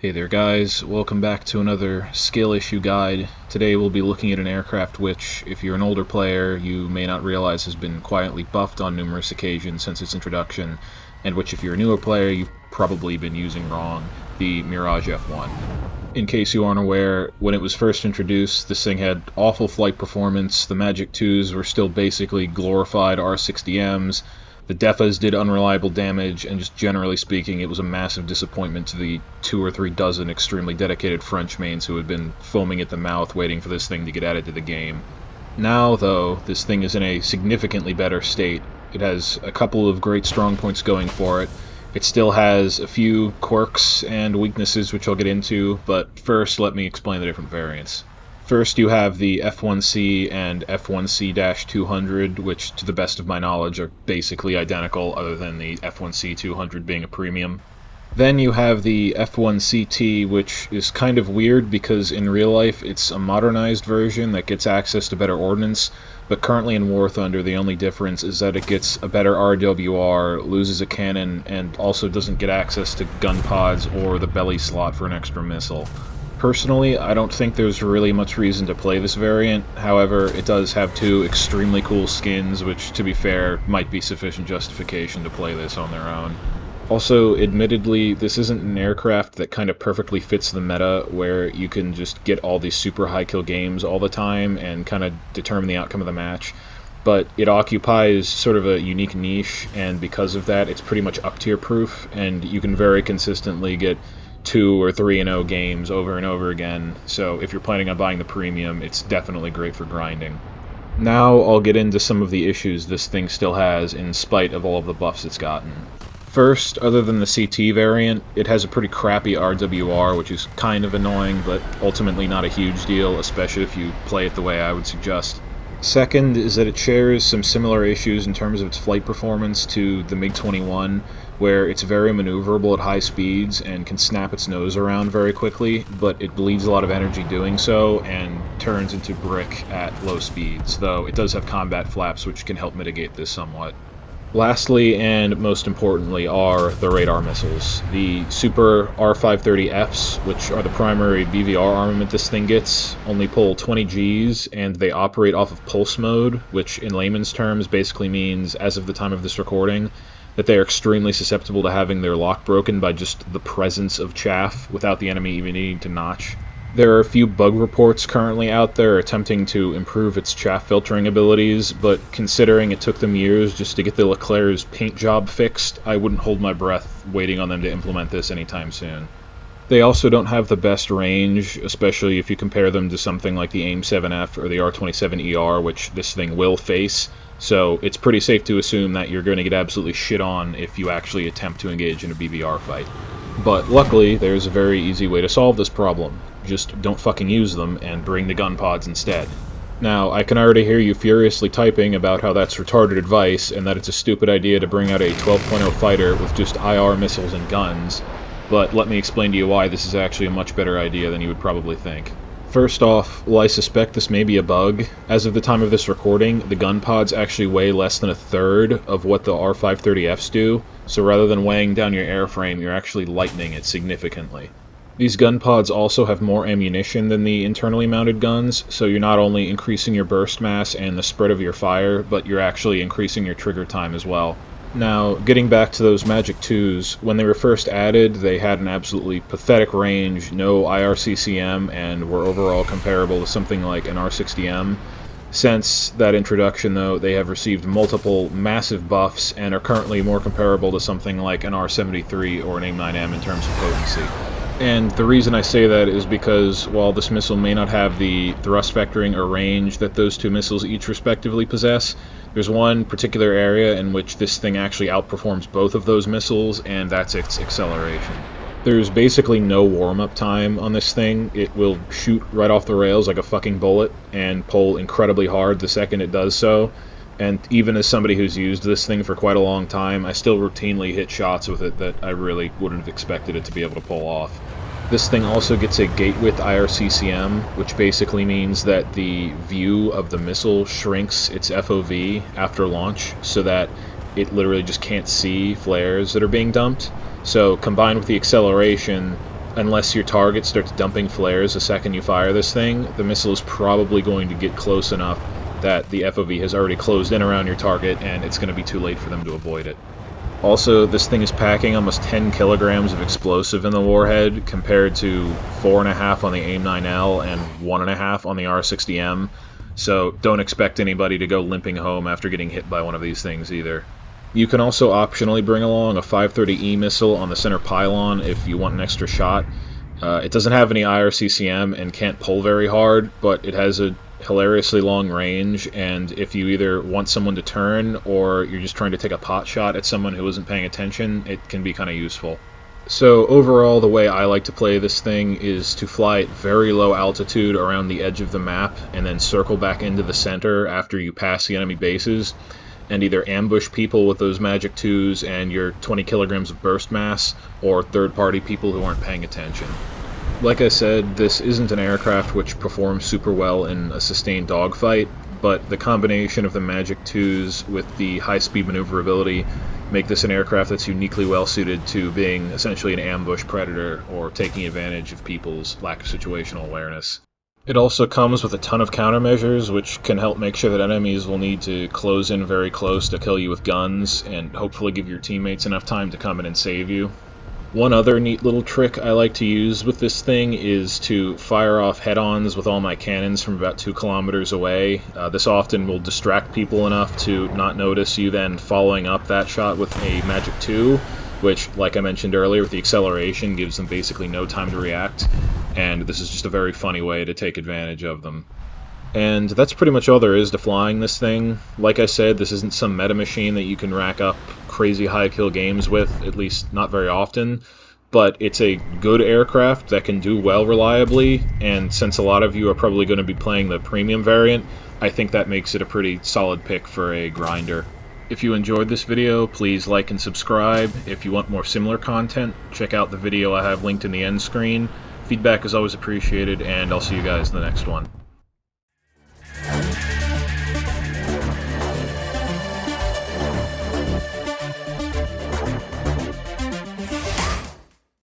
Hey there guys, welcome back to another skill issue guide. Today we'll be looking at an aircraft which, if you're an older player, you may not realize has been quietly buffed on numerous occasions since its introduction, and which if you're a newer player you've probably been using wrong, the Mirage F1. In case you aren't aware, when it was first introduced, this thing had awful flight performance, the Magic 2s were still basically glorified R60Ms, the Defas did unreliable damage, and just generally speaking, it was a massive disappointment to the 2 or 3 dozen extremely dedicated French mains who had been foaming at the mouth waiting for this thing to get added to the game. Now, though, this thing is in a significantly better state. It has a couple of great strong points going for it. It still has a few quirks and weaknesses which I'll get into, but first let me explain the different variants. First, you have the F1C and F1C-200, which, to the best of my knowledge, are basically identical, other than the F1C-200 being a premium. Then you have the F1CT, which is kind of weird because in real life it's a modernized version that gets access to better ordnance, but currently in War Thunder the only difference is that it gets a better RWR, loses a cannon, and also doesn't get access to gun pods or the belly slot for an extra missile. Personally, I don't think there's really much reason to play this variant, however, it does have 2 extremely cool skins, which, to be fair, might be sufficient justification to play this on their own. Also, admittedly, this isn't an aircraft that kind of perfectly fits the meta, where you can just get all these super high kill games all the time and kind of determine the outcome of the match, but it occupies sort of a unique niche, and because of that, it's pretty much up-tier proof, and you can very consistently get 2 or 3-0 games over and over again, so if you're planning on buying the premium, it's definitely great for grinding. Now I'll get into some of the issues this thing still has in spite of all of the buffs it's gotten. First, other than the CT variant, it has a pretty crappy RWR, which is kind of annoying, but ultimately not a huge deal, especially if you play it the way I would suggest. Second is that it shares some similar issues in terms of its flight performance to the MiG-21, where it's very maneuverable at high speeds and can snap its nose around very quickly, but it bleeds a lot of energy doing so and turns into brick at low speeds, though it does have combat flaps which can help mitigate this somewhat. Lastly, and most importantly, are the radar missiles. The Super R530Fs, which are the primary BVR armament this thing gets, only pull 20 Gs, and they operate off of pulse mode, which in layman's terms basically means, as of the time of this recording, that they are extremely susceptible to having their lock broken by just the presence of chaff without the enemy even needing to notch. There are a few bug reports currently out there attempting to improve its chaff filtering abilities, but considering it took them years just to get the Leclerc's paint job fixed, I wouldn't hold my breath waiting on them to implement this anytime soon. They also don't have the best range, especially if you compare them to something like the AIM-7F or the R-27ER, which this thing will face, so it's pretty safe to assume that you're going to get absolutely shit on if you actually attempt to engage in a BVR fight. But luckily, there's a very easy way to solve this problem. Just don't fucking use them and bring the gun pods instead. Now, I can already hear you furiously typing about how that's retarded advice and that it's a stupid idea to bring out a 12.0 fighter with just IR missiles and guns, but let me explain to you why this is actually a much better idea than you would probably think. First off, while I suspect this may be a bug, as of the time of this recording, the gun pods actually weigh less than a third of what the R530Fs do, so rather than weighing down your airframe, you're actually lightening it significantly. These gun pods also have more ammunition than the internally mounted guns, so you're not only increasing your burst mass and the spread of your fire, but you're actually increasing your trigger time as well. Now, getting back to those Magic 2s, when they were first added, they had an absolutely pathetic range, no IRCCM, and were overall comparable to something like an R60M. Since that introduction, though, they have received multiple massive buffs and are currently more comparable to something like an R73 or an AIM-9M in terms of potency. And the reason I say that is because while this missile may not have the thrust vectoring or range that those 2 missiles each respectively possess, there's one particular area in which this thing actually outperforms both of those missiles, and that's its acceleration. There's basically no warm-up time on this thing. It will shoot right off the rails like a fucking bullet and pull incredibly hard the second it does so, and even as somebody who's used this thing for quite a long time, I still routinely hit shots with it that I really wouldn't have expected it to be able to pull off. This thing also gets a gate width IRCCM, which basically means that the view of the missile shrinks its FOV after launch so that it literally just can't see flares that are being dumped. So combined with the acceleration, unless your target starts dumping flares the second you fire this thing, the missile is probably going to get close enough that the FOV has already closed in around your target and it's going to be too late for them to avoid it. Also, this thing is packing almost 10 kilograms of explosive in the warhead compared to 4.5 on the AIM-9L and 1.5 on the R60M, so don't expect anybody to go limping home after getting hit by one of these things either. You can also optionally bring along a 530E missile on the center pylon if you want an extra shot. It doesn't have any IRCCM and can't pull very hard, but it has a hilariously long range, and if you either want someone to turn or you're just trying to take a pot shot at someone who isn't paying attention, it can be kind of useful. So overall, the way I like to play this thing is to fly at very low altitude around the edge of the map and then circle back into the center after you pass the enemy bases, and either ambush people with those Magic 2s and your 20 kilograms of burst mass, or third-party people who aren't paying attention. Like I said, this isn't an aircraft which performs super well in a sustained dogfight, but the combination of the Magic 2s with the high-speed maneuverability make this an aircraft that's uniquely well suited to being essentially an ambush predator or taking advantage of people's lack of situational awareness. It also comes with a ton of countermeasures, which can help make sure that enemies will need to close in very close to kill you with guns, and hopefully give your teammates enough time to come in and save you. One other neat little trick I like to use with this thing is to fire off head-ons with all my cannons from about 2 kilometers away. This often will distract people enough to not notice you then following up that shot with a Magic 2, which, like I mentioned earlier, with the acceleration gives them basically no time to react, and this is just a very funny way to take advantage of them. And that's pretty much all there is to flying this thing. Like I said, this isn't some meta machine that you can rack up crazy high kill games with, at least not very often, but it's a good aircraft that can do well reliably, and since a lot of you are probably going to be playing the premium variant, I think that makes it a pretty solid pick for a grinder. If you enjoyed this video, please like and subscribe. If you want more similar content, check out the video I have linked in the end screen. Feedback is always appreciated, and I'll see you guys in the next one.